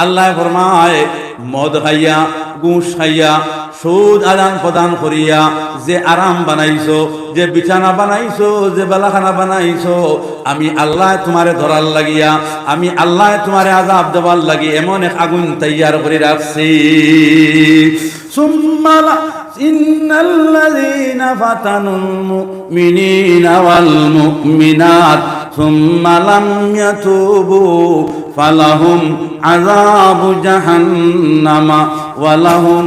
আল্লাহ ফরমায় মদ খাইয়া ঘুষ খাইয়া সুদ আদান প্রদান করিয়া যে আরাম বানাইছো, যে বিছানা বানাইছো, যে বালাখানা বানাইছো, আমি আল্লাহ তোমারে ধরার লাগিয়া, আমি আল্লাহ তোমারে আযাব দেওয়ার লাগি এমন এক আগুন তৈয়ার করে রাখছি। সুম্মা ইন্নাল্লাযীনা ফাতানুল মুমিনিনা ওয়াল মুমিনাত সুম্মা লাম ইয়াতুবু ফালাহুম আযাবু জাহান্নামা ওয়া লাহুম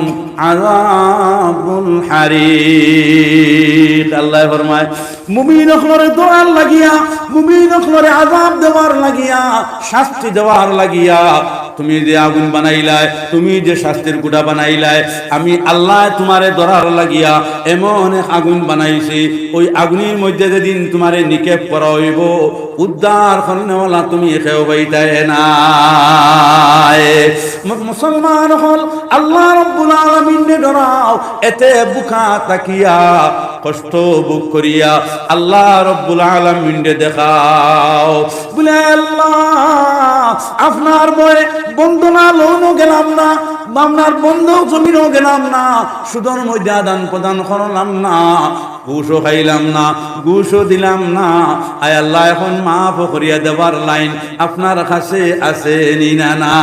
আযাবুল হারিক। আল্লাহ ফরমায় মুমিন হলরে দোয়ার লাগিয়া, মুমিন হলরে আযাব দেওয়ার লাগিয়া, শাস্তি দেওয়ার লাগিয়া তুমি যে আগুন বানাইলাই, তুমি যে শাস্তির গুড়া বানাইলাই, আমি আল্লাহ তোমারে ধরার লাগিয়া এমন এক আগুন বানাইছি, ওই আগুনের মধ্যে যেদিন তোমারে নিক্ষেপ করা হইব, উদ্ধার করনেওয়ালা তুমি কেউ পাইতায় না। মুসলমান হল আল্লাহ রাব্বুল আলামিনে ডরাও, এতে বুকা তাকিয়া কষ্ট বুক করিয়া আল্লাহ রাব্বুল আলামিনে দেখাও। বলে আল্লাহ আপনার বয়ে বন্ধনা লোনও গেলাম না, আপনার বন্ধ জমিনও গেলাম না, সুদর মধ্যে আদান প্রদান করলাম না, ঘুষও খাইলাম না, ঘুষও দিলাম না। আয় আল্লাহ এখন মাফ করিয়া দেবার লাইন আপনার কাছে আছে নিনা না?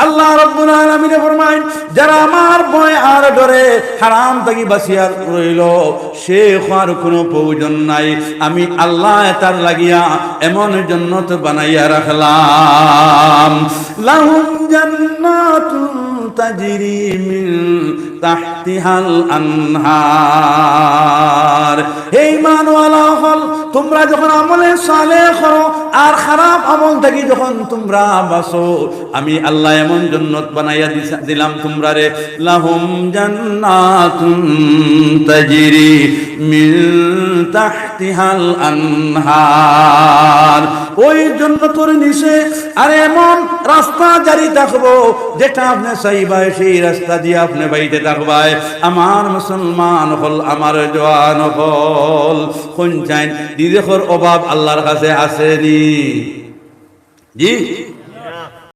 আল্লাহ রাব্বুল আলামিন ফরমায় যারা আমার ভয় আর ডরে হারাম থেকে বাঁচিয়া রইল, সে আর কোনো প্রয়োজন নাই, আমি আল্লাহ তার লাগিয়া এমন জান্নাত বানাইয়া রাখলাম। লাহুম জান্নাতুন তাজরি মিন তাহতিহাল আনহার। হে ঈমানওয়ালা হল, তোমরা যখন আমলে সালেহ করো আর খারাপ আমল থেকে যখন তোমরা বাঁচো, আমি আল্লাহ এমন জান্নাত বানাইয়া দিলাম তোমরা রে। লাহুম জান্নাতুন তাজরি মিন তাহতিহাল আনহার। ওই জান্নাতের নিচে আর এমন রাস্তা জারি থাকবো, যেটা আপনি চাইবাই সেই রাস্তা দিয়ে আপনি বাইতে থাকবাই। আমার মুসলমান হল, আমার জওয়ান হল, কোন চাইন দিদেখর অভাব আল্লাহর কাছে আসেনি? জি